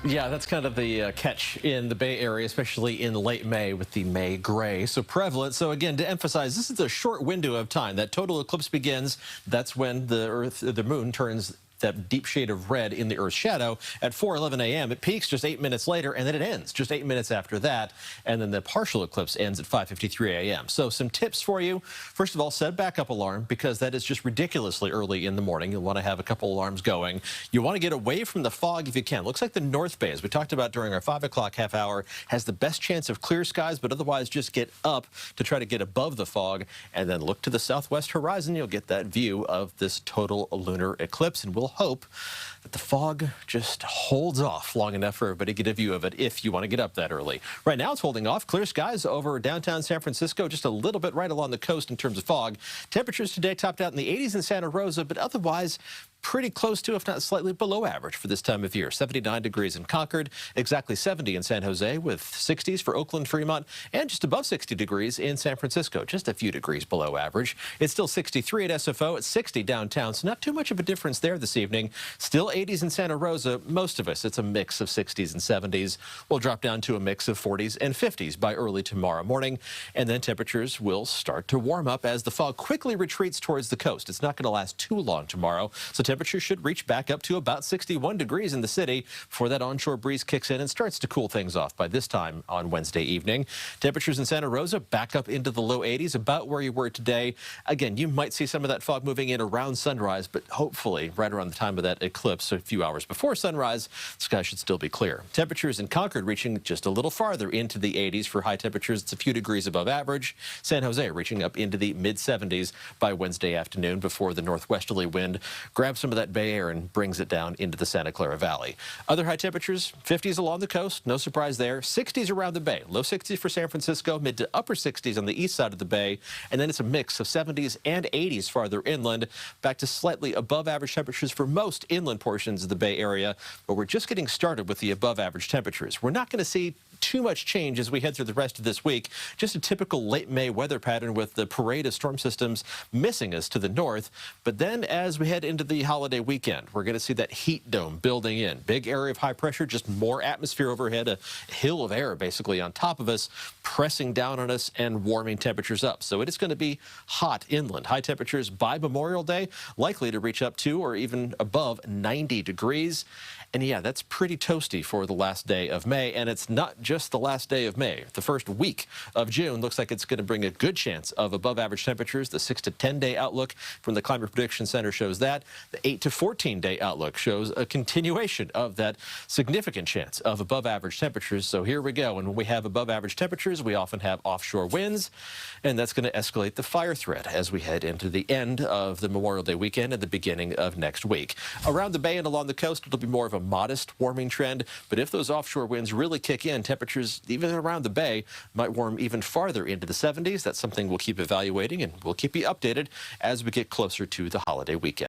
Yeah, that's kind of the catch in the Bay Area, especially in late May with the May gray. So prevalent. So again, to emphasize, this is a short window of time. That total eclipse begins. That's when the moon turns that deep shade of red in the Earth's shadow at 4:11 a.m. It peaks just 8 minutes later, and then it ends just 8 minutes after that. And then the partial eclipse ends at 5:53 a.m. So some tips for you. First of all, set a backup alarm because that is just ridiculously early in the morning. You'll want to have a couple alarms going. You want to get away from the fog if you can. Looks like the North Bay, as we talked about during our 5 o'clock half hour, has the best chance of clear skies, but otherwise just get up to try to get above the fog and then look to the southwest horizon. You'll get that view of this total lunar eclipse, and we'll hope that the fog just holds off long enough for everybody to get a view of it if you want to get up that early. Right now it's holding off. Clear skies over downtown San Francisco, just a little bit right along the coast in terms of fog. Temperatures today topped out in the 80s in Santa Rosa, but otherwise pretty close to, if not slightly below average for this time of year. 79 degrees in Concord, exactly 70 in San Jose, with 60s for Oakland, Fremont, and just above 60 degrees in San Francisco, just a few degrees below average. It's still 63 at SFO, it's 60 downtown, so not too much of a difference there this evening. Still 80s in Santa Rosa. Most of us, it's a mix of 60s and 70s. We'll drop down to a mix of 40s and 50s by early tomorrow morning, and then temperatures will start to warm up as the fog quickly retreats towards the coast. It's not going to last too long tomorrow, so temperatures should reach back up to about 61 degrees in the city before that onshore breeze kicks in and starts to cool things off by this time on Wednesday evening. Temperatures in Santa Rosa back up into the low 80s, about where you were today. Again, you might see some of that fog moving in around sunrise, but hopefully right around the time of that eclipse, so a few hours before sunrise, the sky should still be clear. Temperatures in Concord reaching just a little farther into the 80s for high temperatures. It's a few degrees above average. San Jose reaching up into the mid-70s by Wednesday afternoon before the northwesterly wind grabs some of that Bay Air and brings it down into the Santa Clara Valley. Other high temperatures, 50s along the coast, no surprise there. 60s around the Bay, low 60s for San Francisco, mid to upper 60s on the east side of the Bay, and then it's a mix of 70s and 80s farther inland, back to slightly above average temperatures for most inland portions of the Bay Area, but we're just getting started with the above average temperatures. We're not going to see too much change as we head through the rest of this week. Just a typical late May weather pattern with the parade of storm systems missing us to the north. But then as we head into the holiday weekend, we're going to see that heat dome building in. Big area of high pressure, just more atmosphere overhead, a hill of air basically on top of us, pressing down on us and warming temperatures up. So it is going to be hot inland. High temperatures by Memorial Day likely to reach up to or even above 90 degrees. And yeah, that's pretty toasty for the last day of May. And it's not just the last day of May. The first week of June looks like it's going to bring a good chance of above average temperatures. The 6 to 10 day outlook from the Climate Prediction Center shows that. The 8 to 14 day outlook shows a continuation of that significant chance of above average temperatures. So here we go. And when we have above average temperatures, we often have offshore winds, and that's going to escalate the fire threat as we head into the end of the Memorial Day weekend and the beginning of next week. Around the Bay and along the coast, it'll be more of a modest warming trend, but if those offshore winds really kick in, temperatures even around the Bay might warm even farther into the 70s. That's something we'll keep evaluating, and we'll keep you updated as we get closer to the holiday weekend.